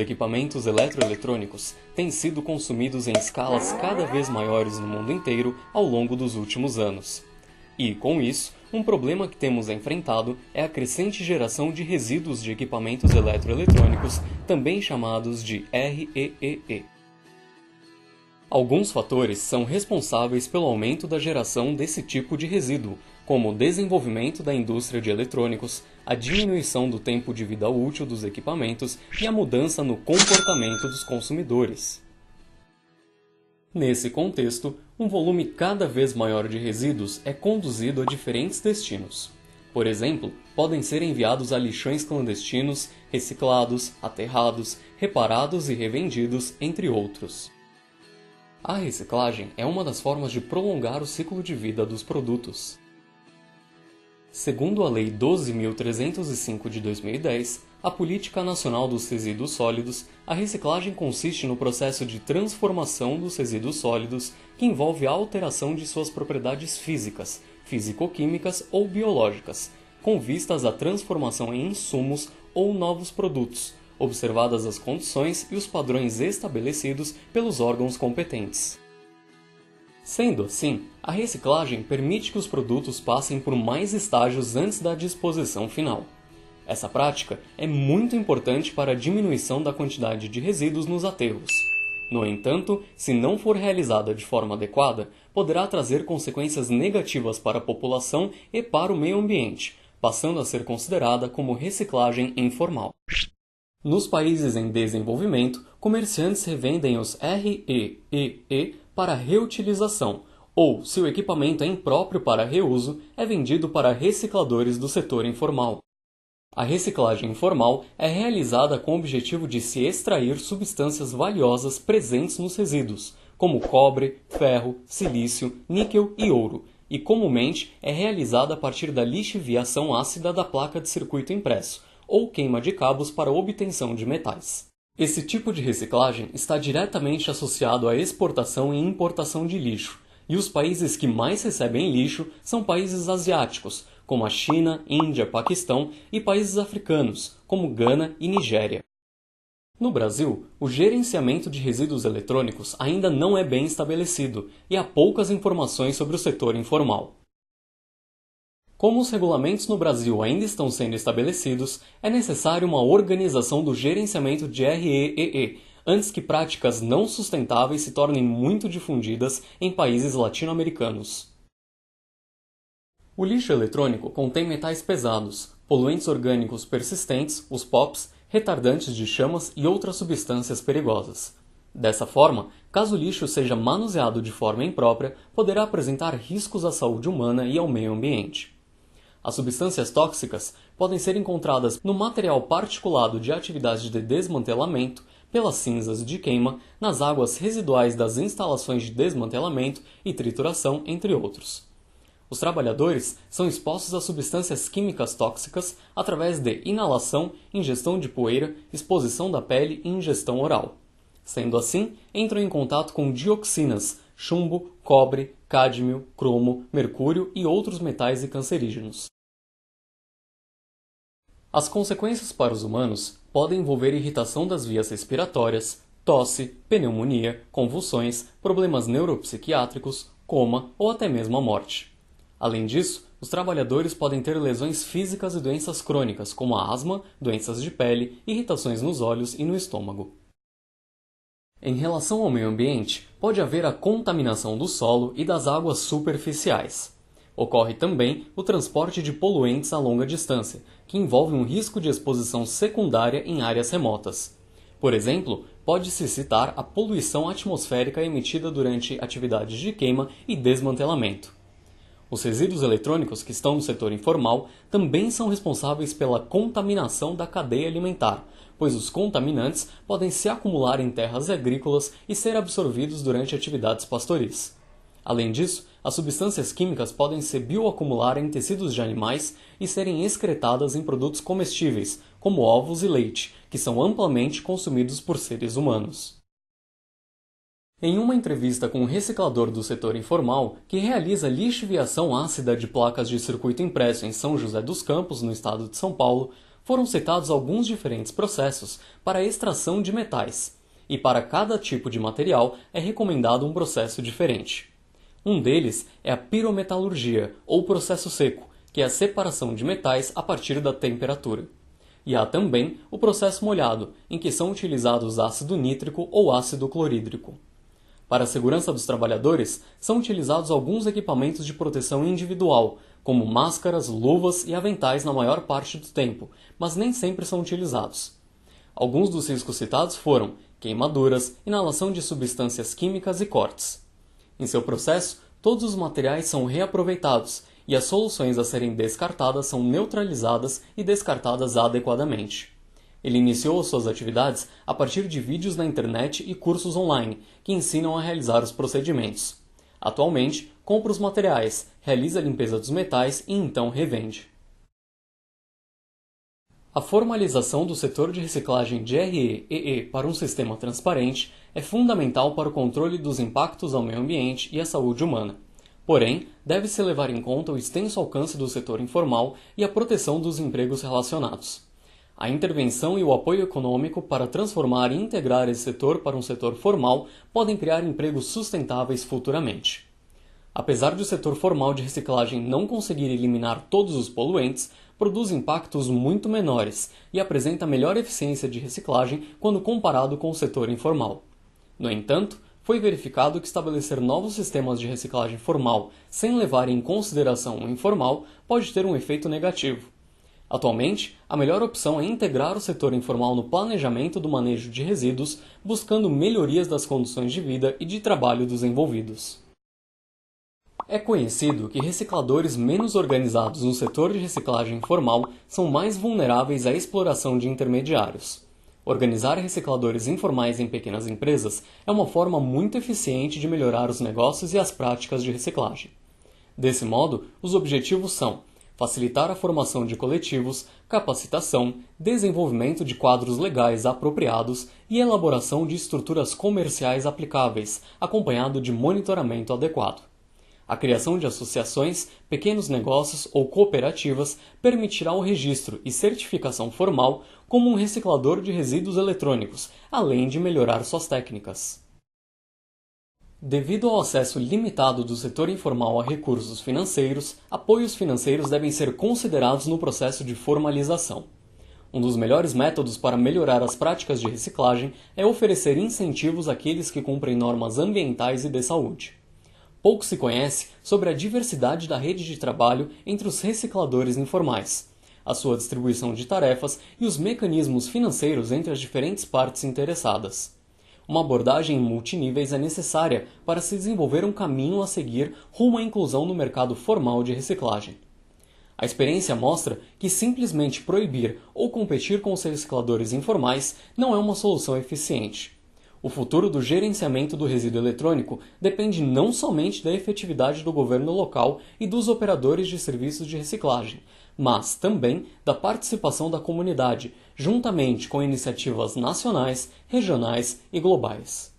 equipamentos eletroeletrônicos têm sido consumidos em escalas cada vez maiores no mundo inteiro ao longo dos últimos anos. E, com isso, um problema que temos enfrentado é a crescente geração de resíduos de equipamentos eletroeletrônicos, também chamados de REEE. Alguns fatores são responsáveis pelo aumento da geração desse tipo de resíduo, como o desenvolvimento da indústria de eletrônicos, a diminuição do tempo de vida útil dos equipamentos e a mudança no comportamento dos consumidores. Nesse contexto, um volume cada vez maior de resíduos é conduzido a diferentes destinos. Por exemplo, podem ser enviados a lixões clandestinos, reciclados, aterrados, reparados e revendidos, entre outros. A reciclagem é uma das formas de prolongar o ciclo de vida dos produtos. Segundo a Lei 12.305 de 2010, a Política Nacional dos Resíduos Sólidos, a reciclagem consiste no processo de transformação dos resíduos sólidos que envolve a alteração de suas propriedades físicas, físico-químicas ou biológicas, com vistas à transformação em insumos ou novos produtos, observadas as condições e os padrões estabelecidos pelos órgãos competentes. Sendo assim, a reciclagem permite que os produtos passem por mais estágios antes da disposição final. Essa prática é muito importante para a diminuição da quantidade de resíduos nos aterros. No entanto, se não for realizada de forma adequada, poderá trazer consequências negativas para a população e para o meio ambiente, passando a ser considerada como reciclagem informal. Nos países em desenvolvimento, comerciantes revendem os REEE para reutilização, ou, se o equipamento é impróprio para reuso, é vendido para recicladores do setor informal. A reciclagem informal é realizada com o objetivo de se extrair substâncias valiosas presentes nos resíduos, como cobre, ferro, silício, níquel e ouro, e comumente é realizada a partir da lixiviação ácida da placa de circuito impresso, ou queima de cabos para obtenção de metais. Esse tipo de reciclagem está diretamente associado à exportação e importação de lixo, e os países que mais recebem lixo são países asiáticos, como a China, Índia, Paquistão, e países africanos, como Gana e Nigéria. No Brasil, o gerenciamento de resíduos eletrônicos ainda não é bem estabelecido e há poucas informações sobre o setor informal. Como os regulamentos no Brasil ainda estão sendo estabelecidos, é necessário uma organização do gerenciamento de REEE, antes que práticas não sustentáveis se tornem muito difundidas em países latino-americanos. O lixo eletrônico contém metais pesados, poluentes orgânicos persistentes, os POPs, retardantes de chamas e outras substâncias perigosas. Dessa forma, caso o lixo seja manuseado de forma imprópria, poderá apresentar riscos à saúde humana e ao meio ambiente. As substâncias tóxicas podem ser encontradas no material particulado de atividades de desmantelamento, pelas cinzas de queima, nas águas residuais das instalações de desmantelamento e trituração, entre outros. Os trabalhadores são expostos a substâncias químicas tóxicas através de inalação, ingestão de poeira, exposição da pele e ingestão oral. Sendo assim, entram em contato com dioxinas, chumbo, cobre, cádmio, cromo, mercúrio e outros metais e cancerígenos. As consequências para os humanos podem envolver irritação das vias respiratórias, tosse, pneumonia, convulsões, problemas neuropsiquiátricos, coma ou até mesmo a morte. Além disso, os trabalhadores podem ter lesões físicas e doenças crônicas, como a asma, doenças de pele, irritações nos olhos e no estômago. Em relação ao meio ambiente, pode haver a contaminação do solo e das águas superficiais. Ocorre também o transporte de poluentes a longa distância, que envolve um risco de exposição secundária em áreas remotas. Por exemplo, pode-se citar a poluição atmosférica emitida durante atividades de queima e desmantelamento. Os resíduos eletrônicos que estão no setor informal também são responsáveis pela contaminação da cadeia alimentar, pois os contaminantes podem se acumular em terras agrícolas e ser absorvidos durante atividades pastoris. Além disso, as substâncias químicas podem se bioacumular em tecidos de animais e serem excretadas em produtos comestíveis, como ovos e leite, que são amplamente consumidos por seres humanos. Em uma entrevista com um reciclador do setor informal, que realiza lixiviação ácida de placas de circuito impresso em São José dos Campos, no estado de São Paulo, foram citados alguns diferentes processos para a extração de metais, e para cada tipo de material é recomendado um processo diferente. Um deles é a pirometalurgia, ou processo seco, que é a separação de metais a partir da temperatura. E há também o processo molhado, em que são utilizados ácido nítrico ou ácido clorídrico. Para a segurança dos trabalhadores, são utilizados alguns equipamentos de proteção individual, como máscaras, luvas e aventais na maior parte do tempo, mas nem sempre são utilizados. Alguns dos riscos citados foram queimaduras, inalação de substâncias químicas e cortes. Em seu processo, todos os materiais são reaproveitados e as soluções a serem descartadas são neutralizadas e descartadas adequadamente. Ele iniciou suas atividades a partir de vídeos na internet e cursos online que ensinam a realizar os procedimentos. Atualmente, compra os materiais, realiza a limpeza dos metais e então revende. A formalização do setor de reciclagem de RE/EE para um sistema transparente é fundamental para o controle dos impactos ao meio ambiente e à saúde humana. Porém, deve-se levar em conta o extenso alcance do setor informal e a proteção dos empregos relacionados. A intervenção e o apoio econômico para transformar e integrar esse setor para um setor formal podem criar empregos sustentáveis futuramente. Apesar de o setor formal de reciclagem não conseguir eliminar todos os poluentes, produz impactos muito menores e apresenta melhor eficiência de reciclagem quando comparado com o setor informal. No entanto, foi verificado que estabelecer novos sistemas de reciclagem formal sem levar em consideração o informal pode ter um efeito negativo. Atualmente, a melhor opção é integrar o setor informal no planejamento do manejo de resíduos, buscando melhorias das condições de vida e de trabalho dos envolvidos. É conhecido que recicladores menos organizados no setor de reciclagem formal são mais vulneráveis à exploração de intermediários. Organizar recicladores informais em pequenas empresas é uma forma muito eficiente de melhorar os negócios e as práticas de reciclagem. Desse modo, os objetivos são facilitar a formação de coletivos, capacitação, desenvolvimento de quadros legais apropriados e elaboração de estruturas comerciais aplicáveis, acompanhado de monitoramento adequado. A criação de associações, pequenos negócios ou cooperativas permitirá o registro e certificação formal como um reciclador de resíduos eletrônicos, além de melhorar suas técnicas. Devido ao acesso limitado do setor informal a recursos financeiros, apoios financeiros devem ser considerados no processo de formalização. Um dos melhores métodos para melhorar as práticas de reciclagem é oferecer incentivos àqueles que cumprem normas ambientais e de saúde. Pouco se conhece sobre a diversidade da rede de trabalho entre os recicladores informais, a sua distribuição de tarefas e os mecanismos financeiros entre as diferentes partes interessadas. Uma abordagem em multiníveis é necessária para se desenvolver um caminho a seguir rumo à inclusão no mercado formal de reciclagem. A experiência mostra que simplesmente proibir ou competir com os recicladores informais não é uma solução eficiente. O futuro do gerenciamento do resíduo eletrônico depende não somente da efetividade do governo local e dos operadores de serviços de reciclagem, mas também da participação da comunidade, juntamente com iniciativas nacionais, regionais e globais.